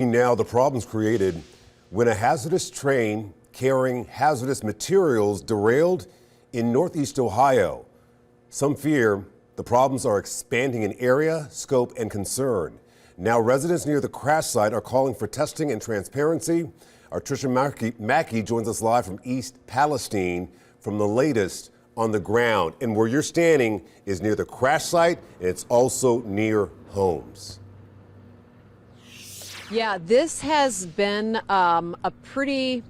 Now, the problem's created when a hazardous train carrying hazardous materials derailed in Northeast Ohio. Some fear the problems are expanding in area, scope, and concern. Now, residents near the crash site are calling for testing and transparency. Our Tricia Mackey joins us live from East Palestine from the latest on the ground. And where you're standing is near the crash site, and it's also near homes. Yeah, this has been a pretty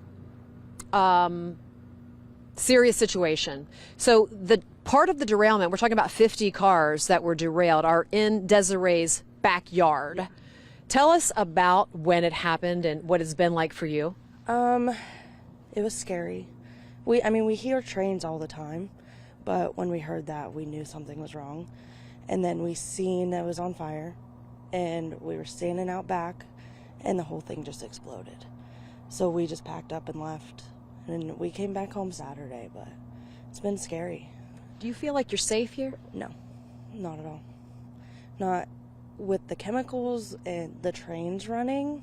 serious situation. So the part of the derailment, we're talking about 50 cars that were derailed, are in Desiree's backyard. Tell us about when it happened and what it's been like for you. It was scary. We hear trains all the time, but when we heard that, we knew something was wrong. And then we seen that it was on fire, and we were standing out back, and the whole thing just exploded. So we just packed up and left, and we came back home Saturday, but it's been scary. Do you feel like you're safe here? No, not at all. Not with the chemicals and the trains running.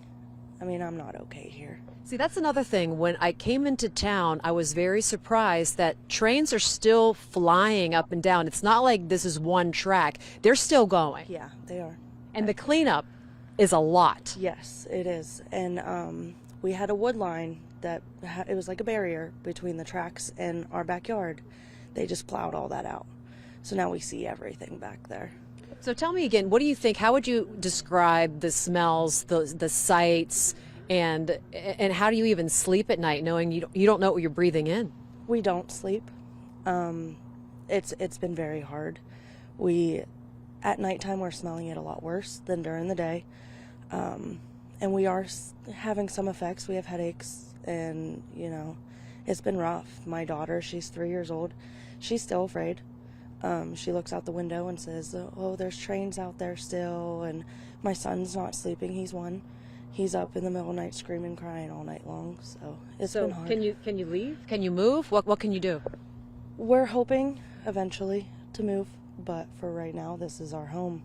I'm not okay here. See, that's another thing. When I came into town, I was very surprised that trains are still flying up and down. It's not like this is one track. They're still going. Yeah, they are. And the cleanup is a lot. Yes, it is. And we had a wood line that it was like a barrier between the tracks and our backyard. They just plowed all that out. So now we see everything back there. So tell me again, what do you think? How would you describe the smells, the sights, and how do you even sleep at night knowing you don't know what you're breathing in? We don't sleep. It's been very hard. At nighttime, we're smelling it a lot worse than during the day. And we are having some effects. We have headaches, and, it's been rough. My daughter, she's 3 years old. She's still afraid. She looks out the window and says, oh, there's trains out there still. And my son's not sleeping. He's one. He's up in the middle of the night screaming, crying all night long. So it's been hard. Can you leave? Can you move? What can you do? We're hoping eventually to move, but for right now, this is our home.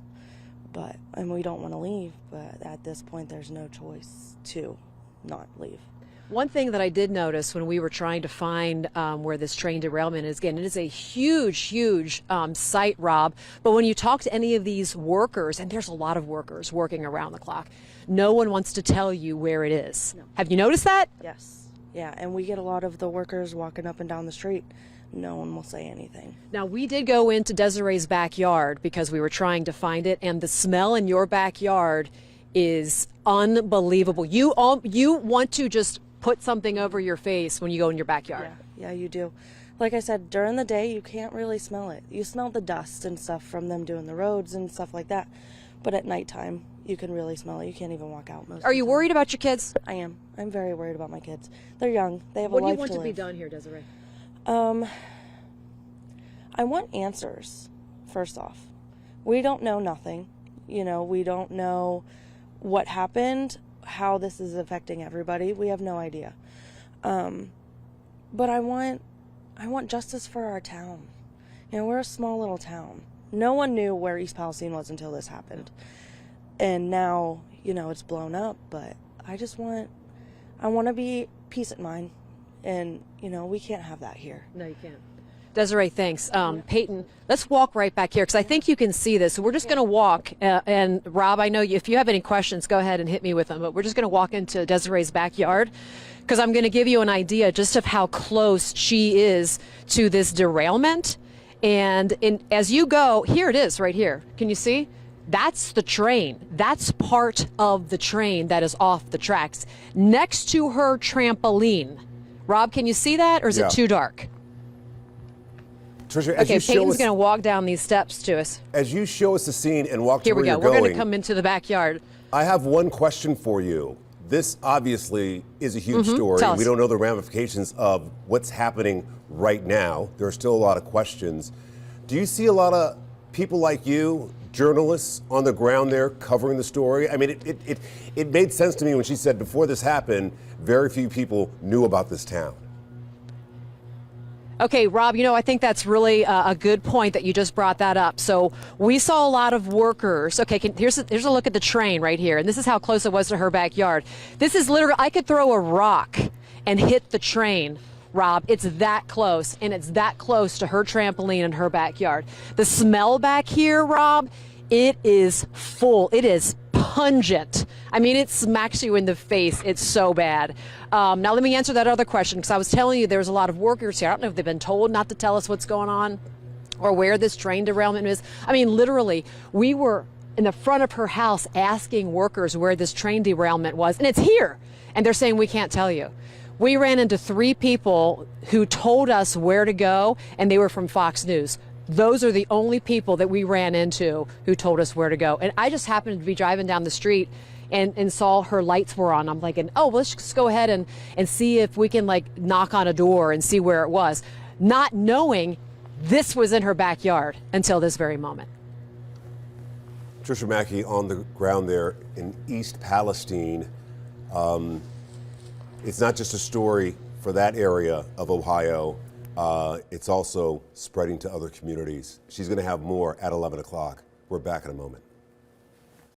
And we don't want to leave, but at this point, there's no choice to not leave. One thing that I did notice when we were trying to find where this train derailment is, again, it is a huge site, Rob, but when you talk to any of these workers, and there's a lot of workers working around the clock, no one wants to tell you where it is. No. Have you noticed that? Yes. Yeah, and we get a lot of the workers walking up and down the street. No one will say anything. Now, we did go into Desiree's backyard because we were trying to find it, and the smell in your backyard is unbelievable. You want to just put something over your face when you go in your backyard. Yeah, you do. Like I said, during the day, you can't really smell it. You smell the dust and stuff from them doing the roads and stuff like that. But at nighttime, you can really smell it. You can't even walk out most of the time. Are you worried about your kids? I am. I'm very worried about my kids. They're young. They have a life to live. What do you want to be done here, Desiree? I want answers, first off. We don't know nothing. We don't know what happened, how this is affecting everybody. We have no idea. But I want justice for our town. We're a small little town. No one knew where East Palestine was until this happened. And now, it's blown up, but I want to be peace of mind. And, we can't have that here. No, you can't. Desiree, thanks. Peyton, let's walk right back here because I think you can see this. So we're just going to walk. And Rob, I know if you have any questions, go ahead and hit me with them. But we're just going to walk into Desiree's backyard because I'm going to give you an idea just of how close she is to this derailment. And as you go, here it is right here. Can you see? That's the train. That's part of the train that is off the tracks next to her trampoline. Rob, can you see that or is it too dark? Tricia, okay, Peyton's going to walk down these steps to us. As you show us the scene and walk to where you're going. Here we go. We're going to come into the backyard. I have one question for you. This obviously is a huge story. We don't know the ramifications of what's happening right now. There are still a lot of questions. Do you see a lot of people like you, journalists on the ground there covering the story? I mean, it made sense to me when she said before this happened, very few people knew about this town. Okay, Rob, I think that's really a good point that you just brought that up. So we saw a lot of workers. Okay, here's a look at the train right here, and this is how close it was to her backyard. This is literally, I could throw a rock and hit the train, Rob. It's that close, and it's that close to her trampoline in her backyard. The smell back here, Rob, it is full. It is pungent. I mean, it smacks you in the face. It's so bad. Now, let me answer that other question, because I was telling you there's a lot of workers here. I don't know if they've been told not to tell us what's going on or where this train derailment is. I mean, literally, we were in the front of her house asking workers where this train derailment was, and it's here. And they're saying, we can't tell you. We ran into 3 people who told us where to go, and they were from Fox News. Those are the only people that we ran into who told us where to go. And I just happened to be driving down the street and saw her lights were on. I'm like, oh, well, let's just go ahead and see if we can like knock on a door and see where it was, not knowing this was in her backyard until this very moment. Trisha Mackey on the ground there in East Palestine. It's not just a story for that area of Ohio. It's also spreading to other communities. She's going to have more at 11 o'clock. We're back in a moment.